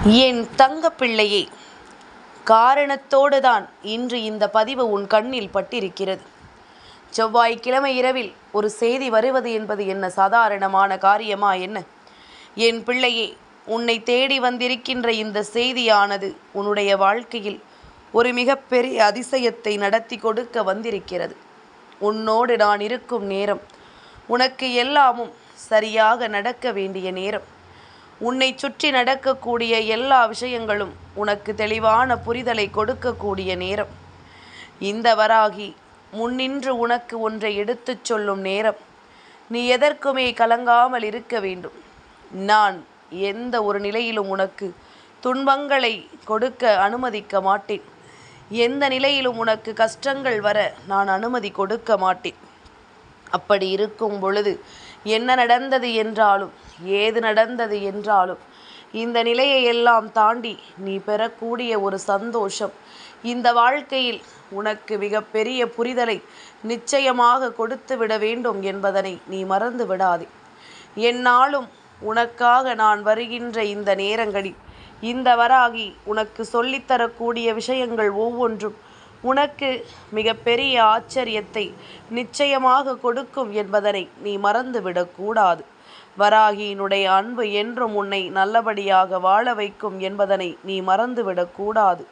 என் தங்கப்பிள்ளையே, காரணத்தோடு தான் இன்று இந்த பதிவு உன் கண்ணில் பட்டிருக்கிறது. செவ்வாய்க்கிழமை இரவில் ஒரு செய்தி வருவது என்பது என்ன சாதாரணமான காரியமா என்ன? என் பிள்ளையே, உன்னை தேடி வந்திருக்கின்ற இந்த செய்தியானது உன்னுடைய வாழ்க்கையில் ஒரு மிகப்பெரிய அதிசயத்தை நடத்தி கொடுக்க வந்திருக்கிறது. உன்னோடு நான் இருக்கும் நேரம் உனக்கு எல்லாமும் சரியாக நடக்க வேண்டிய நேரம். உன்னை சுற்றி நடக்கக்கூடிய எல்லா விஷயங்களும் உனக்கு தெளிவான புரிதலை கொடுக்கக்கூடிய நேரம். இந்த வராகி முன்னின்று உனக்கு ஒன்றை எடுத்துச் சொல்லும் நேரம். நீ எதற்குமே கலங்காமல் இருக்க வேண்டும். நான் எந்த ஒரு நிலையிலும் உனக்கு துன்பங்களை கொடுக்க அனுமதிக்க மாட்டேன். எந்த நிலையிலும் உனக்கு கஷ்டங்கள் வர நான் அனுமதி கொடுக்க மாட்டேன். அப்படி இருக்கும் பொழுது என்ன நடந்தது என்றாலும், ஏது நடந்தது என்றாலும், இந்த நிலையை எல்லாம் தாண்டி நீ பெறக்கூடிய ஒரு சந்தோஷம் இந்த வாழ்க்கையில் உனக்கு மிகப்பெரிய புரிதலை நிச்சயமாக கொடுத்து விட வேண்டும் என்பதனை நீ மறந்து விடாதே. எந்நாளும் உனக்காக நான் வருகின்ற இந்த நேரங்களில் இந்த வராகி உனக்கு சொல்லித்தரக்கூடிய விஷயங்கள் ஒவ்வொன்றும் உனக்கு மிகப்பெரிய ஆச்சரியத்தை நிச்சயமாக கொடுக்கும் என்பதனை நீ மறந்துவிடக்கூடாது. வராகியினுடைய அன்பு என்றும் உன்னை நல்லபடியாக வாழ வைக்கும் என்பதனை நீ மறந்துவிடக்கூடாது.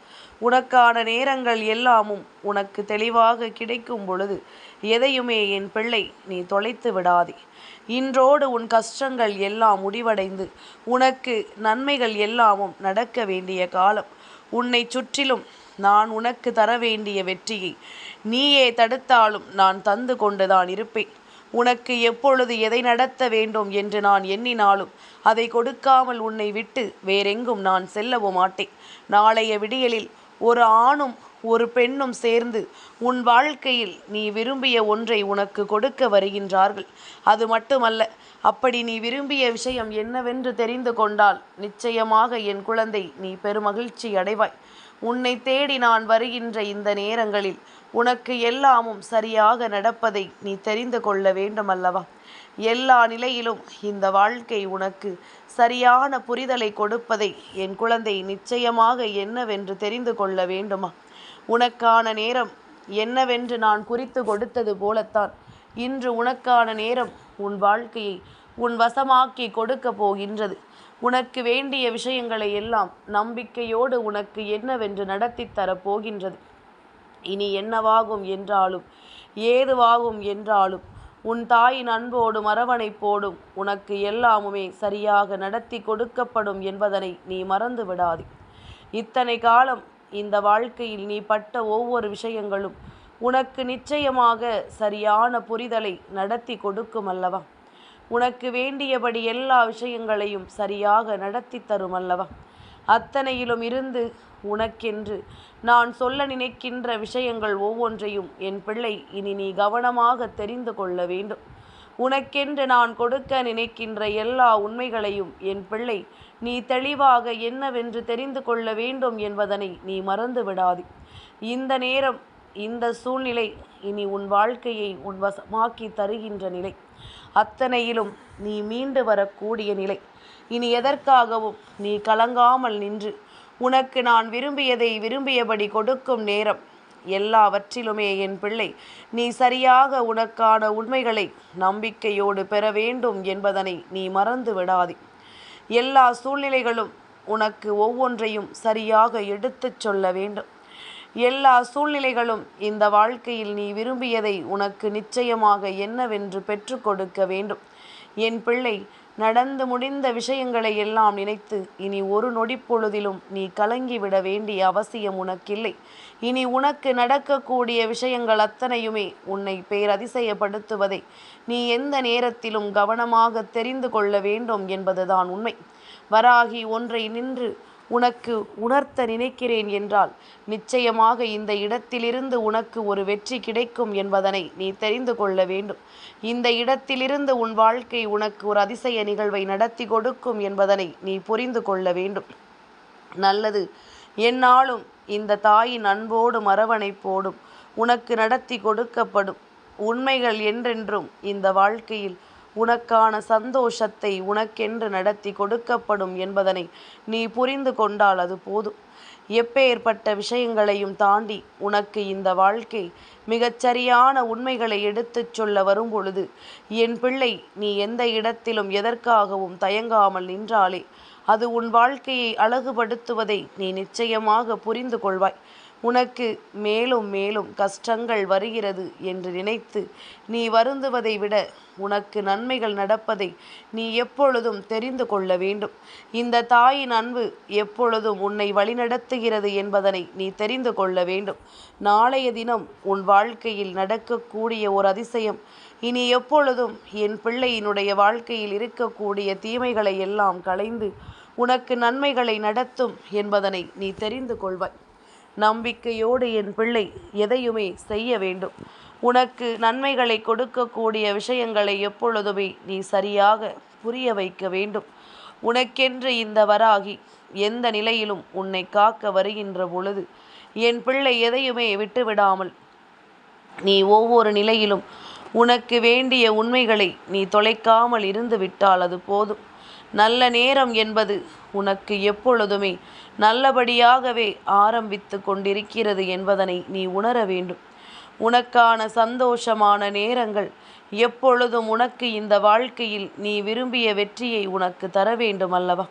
உனக்கான நேரங்கள் எல்லாமும் உனக்கு தெளிவாக கிடைக்கும் பொழுது எதையுமே என் பிள்ளை நீ தொலைத்து விடாதே. இன்றோடு உன் கஷ்டங்கள் எல்லாம் முடிவடைந்து உனக்கு நன்மைகள் எல்லாமும் நடக்க வேண்டிய காலம். உன்னை சுற்றிலும் நான் உனக்கு தர வேண்டிய வெற்றியை நீயே தடுத்தாலும் நான் தந்து கொண்டுதான் இருப்பேன். உனக்கு எப்பொழுது எதை நடத்த வேண்டும் என்று நான் எண்ணினாலும் அதை கொடுக்காமல் உன்னை விட்டு வேறெங்கும் நான் செல்லவும் மாட்டேன். நாளைய விடியலில் ஒரு ஆணும் ஒரு பெண்ணும் சேர்ந்து உன் வாழ்க்கையில் நீ விரும்பிய ஒன்றை உனக்கு கொடுக்க வருகின்றார்கள். அது மட்டுமல்ல, அப்படி நீ விரும்பிய விஷயம் என்னவென்று தெரிந்து கொண்டால் நிச்சயமாக என் குழந்தை நீ பெருமகிழ்ச்சி அடைவாய். உன்னை தேடி நான் வருகின்ற இந்த நேரங்களில் உனக்கு எல்லாமும் சரியாக நடப்பதை நீ தெரிந்து கொள்ள வேண்டுமல்லவா? எல்லா நிலையிலும் இந்த வாழ்க்கை உனக்கு சரியான புரிதலை கொடுப்பதை என் குழந்தை நிச்சயமாக என்னவென்று தெரிந்து கொள்ள வேண்டுமா? உனக்கான நேரம் என்னவென்று நான் குறித்து கொடுத்தது போலத்தான் இன்று உனக்கான நேரம் உன் வாழ்க்கையை உன் வசமாக்கி கொடுக்க போகின்றது. உனக்கு வேண்டிய விஷயங்களை எல்லாம் நம்பிக்கையோடு உனக்கு என்னவென்று நடத்தி தரப்போகின்றது. இனி என்னவாகும் என்றாலும், ஏதுவாகும் என்றாலும், உன் தாயின் அன்போடும் அரவணைப்போடும் உனக்கு எல்லாமுமே சரியாக நடத்தி கொடுக்கப்படும் என்பதனை நீ மறந்து விடாதே. இத்தனை காலம் இந்த வாழ்க்கையில் நீ பட்ட ஒவ்வொரு விஷயங்களும் உனக்கு நிச்சயமாக சரியான புரிதலை நடத்தி கொடுக்கும் அல்லவா? உனக்கு வேண்டியபடி எல்லா விஷயங்களையும் சரியாக நடத்தி தரும் அல்லவா? அத்தனையிலும் இருந்து உனக்கென்று நான் சொல்ல நினைக்கின்ற விஷயங்கள் ஒவ்வொன்றையும் என் பிள்ளை இனி நீ கவனமாக தெரிந்து கொள்ள வேண்டும். உனக்கென்று நான் கொடுக்க நினைக்கின்ற எல்லா உண்மைகளையும் என் பிள்ளை நீ தெளிவாக என்னவென்று தெரிந்து கொள்ள வேண்டும் என்பதனை நீ மறந்து விடாதே. இந்த நேரம், இந்த சூழ்நிலை இனி உன் வாழ்க்கையை உன் வசமாக்கி தருகின்ற நிலை. அத்தனையிலும் நீ மீண்டு வரக்கூடிய நிலை. இனி எதற்காகவும் நீ கலங்காமல் நின்று உனக்கு நான் விரும்பியதை விரும்பியபடி கொடுக்கும் நேரம். எல்லாவற்றிலுமே என் பிள்ளை நீ சரியாக உனக்கான உண்மைகளை நம்பிக்கையோடு பெற வேண்டும் என்பதனை நீ மறந்து விடாதே. எல்லா சூழ்நிலைகளும் உனக்கு ஒவ்வொன்றையும் சரியாக எடுத்துச் சொல்ல வேண்டும். எல்லா சூழ்நிலைகளும் இந்த வாழ்க்கையில் நீ விரும்பியதை உனக்கு நிச்சயமாக என்னவென்று பெற்று கொடுக்க வேண்டும். என் பிள்ளை, நடந்து முடிந்த விஷயங்களை எல்லாம் நினைத்து இனி ஒரு நொடிப்பொழுதிலும் நீ கலங்கிவிட வேண்டிய அவசியம் உனக்கில்லை. இனி உனக்கு நடக்கக்கூடிய விஷயங்கள் அத்தனையுமே உன்னை பேரதிசயப்படுத்துவதை நீ எந்த நேரத்திலும் கவனமாக தெரிந்து கொள்ள வேண்டும் என்பதுதான் உண்மை. வராகி ஒன்றை நின்று உனக்கு உணர்த்த நினைக்கிறேன் என்றால் நிச்சயமாக இந்த இடத்திலிருந்து உனக்கு ஒரு வெற்றி கிடைக்கும் என்பதனை நீ தெரிந்து கொள்ள வேண்டும். இந்த இடத்திலிருந்து உன் வாழ்க்கை உனக்கு ஒரு அதிசய நிகழ்வை நடத்தி கொடுக்கும் என்பதனை நீ புரிந்து கொள்ள வேண்டும். நல்லது எந்நாளும் இந்த தாயின் அன்போடும் அரவணைப்போடும் உனக்கு நடத்தி கொடுக்கப்படும். உண்மைகள் என்றென்றும் இந்த வாழ்க்கையில் உனக்கான சந்தோஷத்தை உனக்கென்று நடத்தி கொடுக்கப்படும் என்பதனை நீ புரிந்து கொண்டால் அது போதும். எப்பேற்பட்ட விஷயங்களையும் தாண்டி உனக்கு இந்த வாழ்க்கை மிகச்சரியான உண்மைகளை எடுத்துச் சொல்ல வரும் பொழுது, என் பிள்ளை, நீ எந்த இடத்திலும் எதற்காகவும் தயங்காமல் நின்றாலே அது உன் வாழ்க்கையை அழகுபடுத்துவதை நீ நிச்சயமாக புரிந்து கொள்வாய். உனக்கு மேலும் மேலும் கஷ்டங்கள் வருகிறது என்று நினைத்து நீ வருந்துவதை விட உனக்கு நன்மைகள் நடப்பதை நீ எப்பொழுதும் தெரிந்து கொள்ள வேண்டும். இந்த தாயின் அன்பு எப்பொழுதும் உன்னை வழிநடத்துகிறது என்பதனை நீ தெரிந்து கொள்ள வேண்டும். நாளைய தினம் உன் வாழ்க்கையில் நடக்கக்கூடிய ஒரு அதிசயம் இனி எப்பொழுதும் என் பிள்ளையினுடைய வாழ்க்கையில் இருக்கக்கூடிய தீமைகளை எல்லாம் களைந்து உனக்கு நன்மைகளை நடத்தும் என்பதனை நீ தெரிந்து கொள்வாய். நம்பிக்கையோடு என் பிள்ளை எதையுமே செய்ய வேண்டும். உனக்கு நன்மைகளை கொடுக்கக்கூடிய விஷயங்களை எப்பொழுதுமே நீ சரியாக புரிய வைக்க வேண்டும். உனக்கென்று இந்த வராகி எந்த நிலையிலும் உன்னை காக்க வருகின்ற பொழுது என் பிள்ளை எதையுமே விட்டுவிடாமல் நீ ஒவ்வொரு நிலையிலும் உனக்கு வேண்டிய உண்மைகளை நீ தொலைக்காமல் இருந்து விட்டால் அது போதும். நல்ல நேரம் என்பது உனக்கு எப்பொழுதுமே நல்லபடியாகவே ஆரம்பித்து கொண்டிருக்கிறது என்பதனை நீ உணர வேண்டும். உனக்கான சந்தோஷமான நேரங்கள் எப்பொழுதும் உனக்கு இந்த வாழ்க்கையில் நீ விரும்பிய வெற்றியை உனக்கு தர வேண்டும் அல்லவா?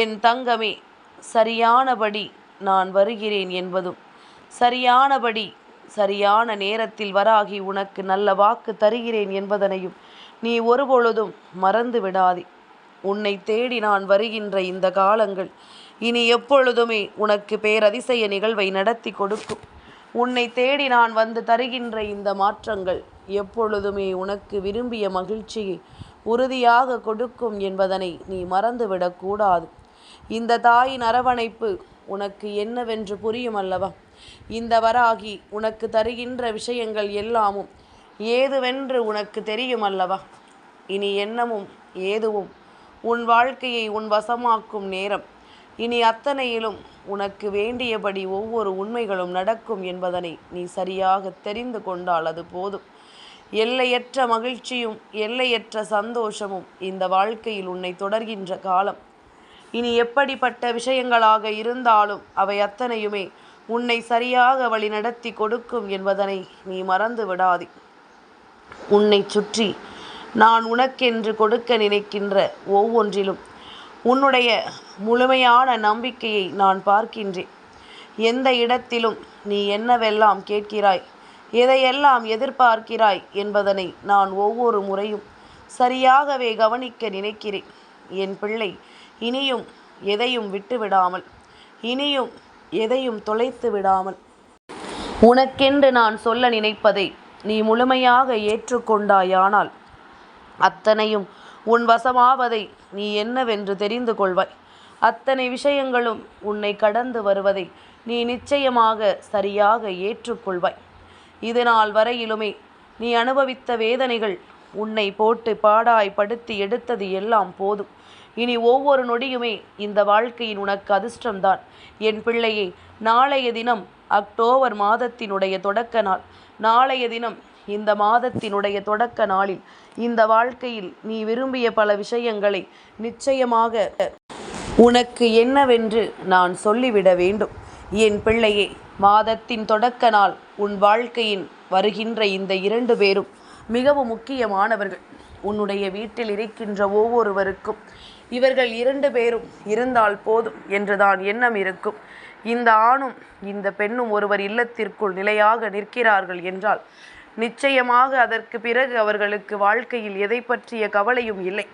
என் தங்கமே, சரியானபடி நான் வருகிறேன் என்பதும் சரியானபடி சரியான நேரத்தில் வராகி உனக்கு நல்ல வாக்கு தருகிறேன் என்பதனையும் நீ ஒருபொழுதும் மறந்து விடாதே. உன்னை தேடி நான் வருகின்ற இந்த காலங்கள் இனி எப்பொழுதுமே உனக்கு பேரதிசய நிகழ்வை நடத்தி கொடுக்கும். உன்னை தேடி நான் வந்து தருகின்ற இந்த மாற்றங்கள் எப்பொழுதுமே உனக்கு விரும்பிய மகிழ்ச்சியை உறுதியாக கொடுக்கும் என்பதனை நீ மறந்துவிடக்கூடாது. இந்த தாயின் அரவணைப்பு உனக்கு என்னவென்று புரியும் அல்லவா? இந்த வராகி உனக்கு தருகின்ற விஷயங்கள் எல்லாமும் ஏதுவென்று உனக்கு தெரியும் அல்லவா? இனி எண்ணமும் ஏதுவும் உன் வாழ்க்கையை உன் வசமாக்கும் நேரம். இனி அத்தனையிலும் உனக்கு வேண்டியபடி ஒவ்வொரு உண்மைகளும் நடக்கும் என்பதனை நீ சரியாக தெரிந்து கொண்டால் அது போதும். எல்லையற்ற மகிழ்ச்சியும் எல்லையற்ற சந்தோஷமும் இந்த வாழ்க்கையில் உன்னை தொடர்கின்ற காலம். இனி எப்படிப்பட்ட விஷயங்களாக இருந்தாலும் அவை அத்தனையுமே உன்னை சரியாக வழி நடத்தி கொடுக்கும் என்பதனை நீ மறந்து விடாதே. உன்னை சுற்றி நான் உனக்கென்று கொடுக்க நினைக்கின்ற ஒவ்வொன்றிலும் உன்னுடைய முழுமையான நம்பிக்கையை நான் பார்க்கின்றேன். எந்த இடத்திலும் நீ என்னவெல்லாம் கேட்கிறாய், எதையெல்லாம் எதிர்பார்க்கிறாய் என்பதனை நான் ஒவ்வொரு முறையும் சரியாகவே கவனிக்க நினைக்கிறேன். என் பிள்ளை, இனியும் எதையும் விட்டுவிடாமல், இனியும் எதையும் தொலைத்து விடாமல், உனக்கென்று நான் சொல்ல நினைப்பதை நீ முழுமையாக ஏற்றுக்கொண்டாயானால் அத்தனையும் உன் வசமாவதை நீ என்னவென்று தெரிந்து கொள்வாய். அத்தனை விஷயங்களும் உன்னை கடந்து வருவதை நீ நிச்சயமாக சரியாக ஏற்றுக்கொள்வாய். இதனால் வரையிலுமே நீ அனுபவித்த வேதனைகள் உன்னை போட்டு பாடாய் படுத்தி எடுத்தது எல்லாம் போதும். இனி ஒவ்வொரு நொடியுமே இந்த வாழ்க்கையின் உனக்கு அதிர்ஷ்டம்தான். என் பிள்ளையே, நாளைய தினம் அக்டோபர் மாதத்தினுடைய தொடக்க நாள். நாளைய தினம் இந்த மாதத்தினுடைய தொடக்க நாளில் இந்த வாழ்க்கையில் நீ விரும்பிய பல விஷயங்களை நிச்சயமாக உனக்கு என்னவென்று நான் சொல்லிவிட வேண்டும். என் பிள்ளையே, மாதத்தின் தொடக்க நாள் உன் வாழ்க்கையின் வருகின்ற இந்த 2 பேரும் மிகவும் முக்கியமானவர்கள். உன்னுடைய வீட்டில் இருக்கின்ற ஒவ்வொருவருக்கும் இவர்கள் 2 பேரும் இருந்தால் போதும் என்றுதான் எண்ணம் இருக்கும். இந்த ஆணும் இந்த பெண்ணும் ஒருவர் இல்லத்திற்குள் நிலையாக நிற்கிறார்கள் என்றால் நிச்சயமாக அதற்கு பிறகு அவர்களுக்கு வாழ்க்கையில் எதை பற்றிய கவலையும் இல்லை.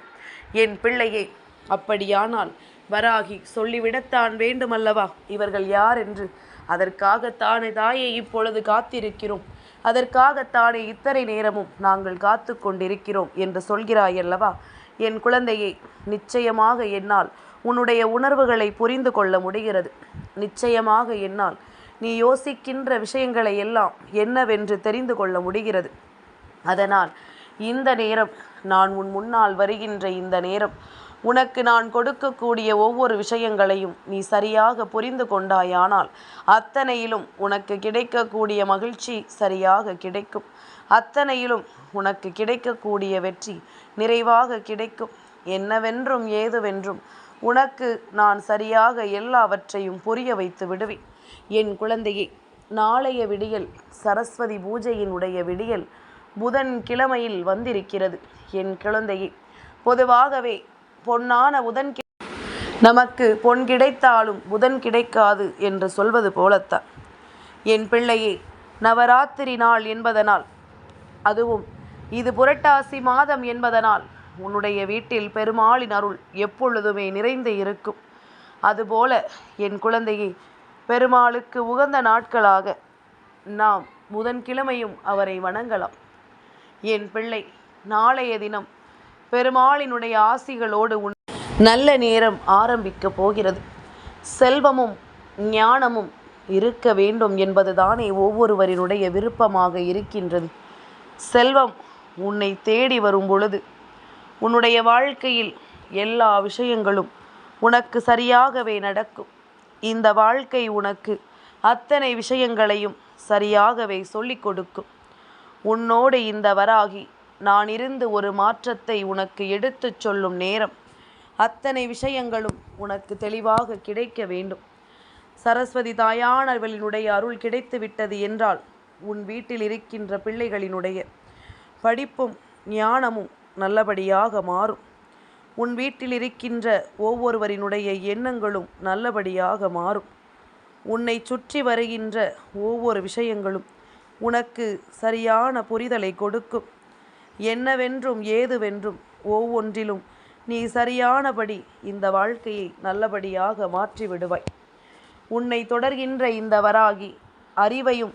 என் பிள்ளையே, அப்படியானால் வராகி சொல்லிவிடத்தான் வேண்டுமல்லவா இவர்கள் யார் என்று? அதற்காகத்தானே தாயை இப்பொழுது காத்திருக்கிறோம், அதற்காகத்தானே இத்தனை நேரமும் நாங்கள் காத்து கொண்டிருக்கிறோம் என்று சொல்கிறாயல்லவா? என் குழந்தையை, நிச்சயமாக என்னால் உன்னுடைய உணர்வுகளை புரிந்து கொள்ள முடிகிறது. நிச்சயமாக என்னால் நீ யோசிக்கின்ற விஷயங்களை எல்லாம் என்னவென்று தெரிந்து கொள்ள முடிகிறது. அதனால் இந்த நேரம், நான் உன் முன்னால் வருகின்ற இந்த நேரம், உனக்கு நான் கொடுக்கக்கூடிய ஒவ்வொரு விஷயங்களையும் நீ சரியாக புரிந்து கொண்டாயானால் அத்தனையிலும் உனக்கு கிடைக்கக்கூடிய மகிழ்ச்சி சரியாக கிடைக்கும். அத்தனையிலும் உனக்கு கிடைக்கக்கூடிய வெற்றி நிறைவாக கிடைக்கும். என்னவென்றும் ஏதுவென்றும் உனக்கு நான் சரியாக எல்லாவற்றையும் புரிய வைத்து விடுவேன். என் குழந்தையே, நாளைய விடியல் சரஸ்வதி பூஜையினுடைய விடியல் புதன் கிழமையில் வந்திருக்கிறது. என் குழந்தையே, பொதுவாகவே பொன்னான நமக்கு பொன் கிடைத்தாலும் புதன் கிடைக்காது என்று சொல்வது போலத்தான். என் பிள்ளையே, நவராத்திரி நாள் என்பதனால், அதுவும் இது புரட்டாசி மாதம் என்பதனால் உன்னுடைய வீட்டில் பெருமாளின் அருள் எப்பொழுதுமே நிறைந்து இருக்கும். அதுபோல என் குழந்தையை, பெருமாளுக்கு உகந்த நாட்களாக நாம் புதன்கிழமையும் அவரை வணங்கலாம். என் பிள்ளை, நாளைய தினம் பெருமாளினுடைய ஆசிகளோடு நல்ல நேரம் ஆரம்பிக்க போகிறது. செல்வமும் ஞானமும் இருக்க வேண்டும் என்பதுதானே ஒவ்வொருவரினுடைய விருப்பமாக இருக்கின்றது. செல்வம் உன்னை தேடி வரும் பொழுது உன்னுடைய வாழ்க்கையில் எல்லா விஷயங்களும் உனக்கு சரியாகவே நடக்கும். இந்த வாழ்க்கை உனக்கு அத்தனை விஷயங்களையும் சரியாகவே சொல்லிக் கொடுக்கும். உன்னோடு இந்த வராகி நான் இருந்து ஒரு மாற்றத்தை உனக்கு எடுத்துச் சொல்லும் நேரம் அத்தனை விஷயங்களும் உனக்கு தெளிவாக கிடைக்க வேண்டும். சரஸ்வதி தாயானவளினுடைய அருள் கிடைத்து விட்டது என்றால் உன் வீட்டில் இருக்கின்ற பிள்ளைகளினுடைய படிப்பும் ஞானமும் நல்லபடியாக மாறும். உன் வீட்டில் இருக்கின்ற ஒவ்வொருவரினுடைய எண்ணங்களும் நல்லபடியாக மாறும். உன்னை சுற்றி வருகின்ற ஒவ்வொரு விஷயங்களும் உனக்கு சரியான புரிதலை கொடுக்கும். என்னவென்றும் ஏதுவென்றும் ஒவ்வொன்றிலும் நீ சரியானபடி இந்த வாழ்க்கையை நல்லபடியாக மாற்றி விடுவாய். உன்னை தொடர்கின்ற இந்த வராகி அறிவையும்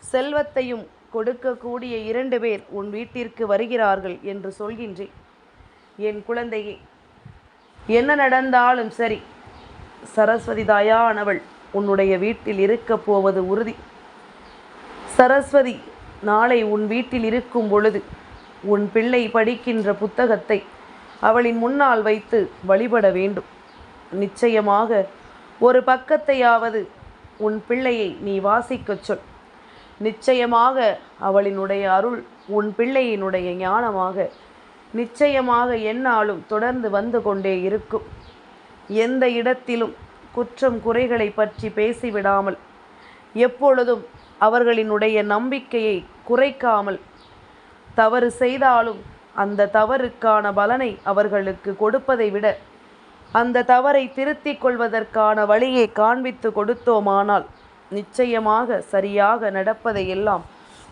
செல்வத்தையும் கொடுக்கக்கூடிய 2 பேர் உன் வீட்டிற்கு வருகிறார்கள் என்று சொல்கின்றேன். என் குழந்தையே, என்ன நடந்தாலும் சரி, சரஸ்வதி தாயானவள் உன்னுடைய வீட்டில் இருக்கப் போவது உறுதி. சரஸ்வதி நாளை உன் வீட்டில் இருக்கும் பொழுது உன் பிள்ளை படிக்கின்ற புத்தகத்தை அவளின் முன்னால் வைத்து வழிபட வேண்டும். நிச்சயமாக ஒரு பக்கத்தையாவது உன் பிள்ளையை நீ வாசிக்கச் சொல். நிச்சயமாக அவளினுடைய அருள் உன் பிள்ளையினுடைய ஞானமாக நிச்சயமாக எந்நாளும் தொடர்ந்து வந்து கொண்டே இருக்கும். எந்த இடத்திலும் குற்றம் குறைகளை பற்றி பேசிவிடாமல், எப்பொழுதும் அவர்களினுடைய நம்பிக்கையை குறைக்காமல், தவறு செய்தாலும் அந்த தவறுக்கான பலனை அவர்களுக்கு கொடுப்பதை விட அந்த தவறை திருத்திக் கொள்வதற்கான வழியை காண்பித்து கொடுத்தோமானால் நிச்சயமாக சரியாக நடப்பதை எல்லாம்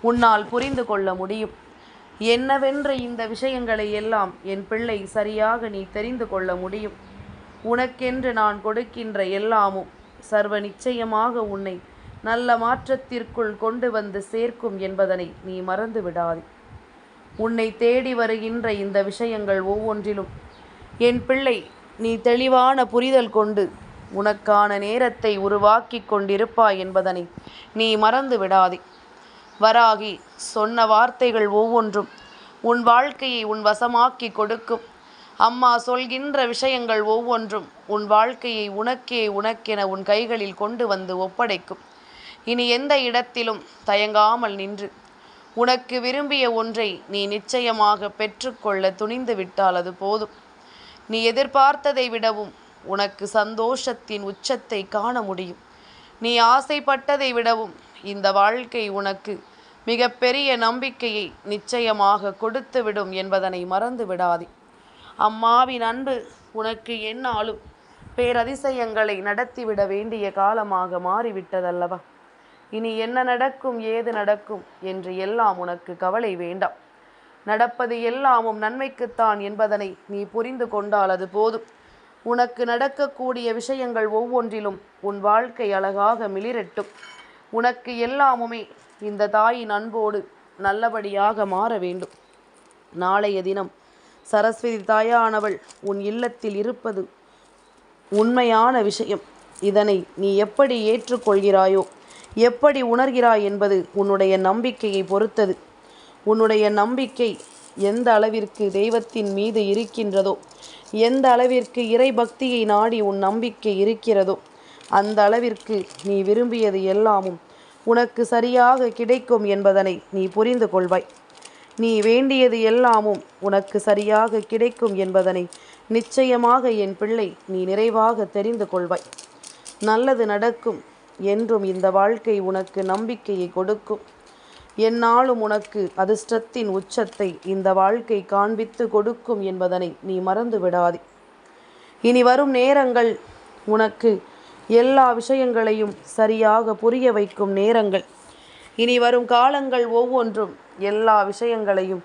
உன்னால் புரிந்து கொள்ள முடியும். என்னவென்ற இந்த விஷயங்களை எல்லாம் என் பிள்ளை சரியாக நீ தெரிந்து கொள்ள முடியும். உனக்கென்று நான் கொடுக்கின்ற எல்லாமும் சர்வ நிச்சயமாக உன்னை நல்ல மாற்றத்திற்குள் கொண்டு வந்து சேர்க்கும் என்பதனை நீ மறந்து விடாதே. உன்னை தேடி வருகின்ற இந்த விஷயங்கள் ஒவ்வொன்றிலும் என் பிள்ளை நீ தெளிவான புரிதல் கொண்டு உனக்கான நேரத்தை உருவாக்கி கொண்டிருப்பாய் என்பதனை நீ மறந்து விடாதே. வராகி சொன்ன வார்த்தைகள் ஒவ்வொன்றும் உன் வாழ்க்கையை உன் வசமாக்கி கொடுக்கும். அம்மா சொல்கின்ற விஷயங்கள் ஒவ்வொன்றும் உன் வாழ்க்கையை உனக்கென உன் கைகளில் கொண்டு வந்து ஒப்படைக்கும். இனி எந்த இடத்திலும் தயங்காமல் நின்று உனக்கு விரும்பிய ஒன்றை நீ நிச்சயமாக பெற்றுக்கொள்ள துணிந்து விட்டால் அது போதும். நீ எதிர்பார்த்ததை விடவும் உனக்கு சந்தோஷத்தின் உச்சத்தை காண முடியும். நீ ஆசைப்பட்டதை விடவும் இந்த வாழ்க்கை உனக்கு மிகப்பெரிய நம்பிக்கையை நிச்சயமாக கொடுத்துவிடும் என்பதனை மறந்து விடாதே. அம்மாவின் அன்பு உனக்கு எந்நாளும் பேரதிசயங்களை நடத்திவிட வேண்டிய காலமாக மாறிவிட்டதல்லவா? இனி என்ன நடக்கும், ஏது நடக்கும் என்று எல்லாம் உனக்கு கவலை வேண்டாம். நடப்பது எல்லாமும் நன்மைக்குத்தான் என்பதனை நீ புரிந்து கொண்டால் அது போதும். உனக்கு நடக்கக்கூடிய விஷயங்கள் ஒவ்வொன்றிலும் உன் வாழ்க்கை அழகாக மிளிரட்டும். உனக்கு எல்லாமுமே இந்த தாயின் அன்போடு நல்லபடியாக மாற வேண்டும். நாளைய தினம் சரஸ்வதி தாயானவள் உன் இல்லத்தில் இருப்பது உண்மையான விஷயம். இதனை நீ எப்படி ஏற்றுக்கொள்கிறாயோ, எப்படி உணர்கிறாய் என்பது உன்னுடைய நம்பிக்கையை பொறுத்தது. உன்னுடைய நம்பிக்கை எந்த அளவிற்கு தெய்வத்தின் மீது இருக்கின்றதோ, எந்த அளவிற்கு இறை பக்தியை நாடி உன் நம்பிக்கை இருக்கிறதோ, அந்த அளவிற்கு நீ விரும்பியது எல்லாமும் உனக்கு சரியாக கிடைக்கும் என்பதனை நீ புரிந்து கொள்வாய். நீ வேண்டியது எல்லாமும் உனக்கு சரியாக கிடைக்கும் என்பதனை நிச்சயமாக என் பிள்ளை நீ நிறைவாக தெரிந்து கொள்வாய். நல்லது நடக்கும் என்றும் இந்த வாழ்க்கை உனக்கு நம்பிக்கையை கொடுக்கும். எந்நாளும் உனக்கு அதிர்ஷ்டத்தின் உச்சத்தை இந்த வாழ்க்கை காண்பித்து கொடுக்கும் என்பதனை நீ மறந்து விடாதே. இனி வரும் நேரங்கள் உனக்கு எல்லா விஷயங்களையும் சரியாக புரிய வைக்கும் நேரங்கள். இனி வரும் காலங்கள் ஒவ்வொன்றும் எல்லா விஷயங்களையும்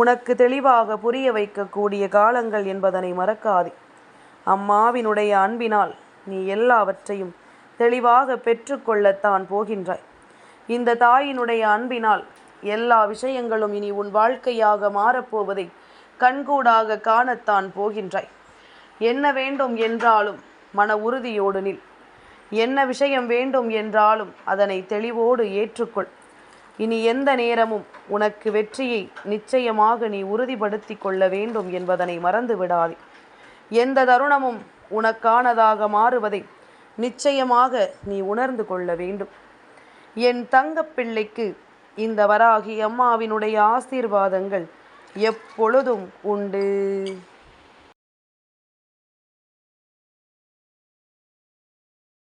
உனக்கு தெளிவாக புரிய வைக்கக்கூடிய காலங்கள் என்பதனை மறக்காதே. அம்மாவினுடைய அன்பினால் நீ எல்லாவற்றையும் தெளிவாக பெற்றுக்கொள்ளத்தான் போகின்றாய். இந்த தாயினுடைய அன்பினால் எல்லா விஷயங்களும் இனி உன் வாழ்க்கையாக மாறப்போவதை கண்கூடாக காணத்தான் போகின்றாய். என்ன வேண்டும் என்றாலும் மன உறுதியோடு நில். என்ன விஷயம் வேண்டும் என்றாலும் அதனை தெளிவோடு ஏற்றுக்கொள். இனி எந்த நேரமும் உனக்கு வெற்றியை நிச்சயமாக நீ உறுதிப்படுத்தி கொள்ள வேண்டும் என்பதனை மறந்து விடாதே. எந்த தருணமும் உனக்கானதாக மாறுவதை நிச்சயமாக நீ உணர்ந்து கொள்ள வேண்டும். என் தங்கப்பிள்ளைக்கு இந்த வராகி அம்மாவினுடைய ஆசீர்வாதங்கள் எப்பொழுதும் உண்டு.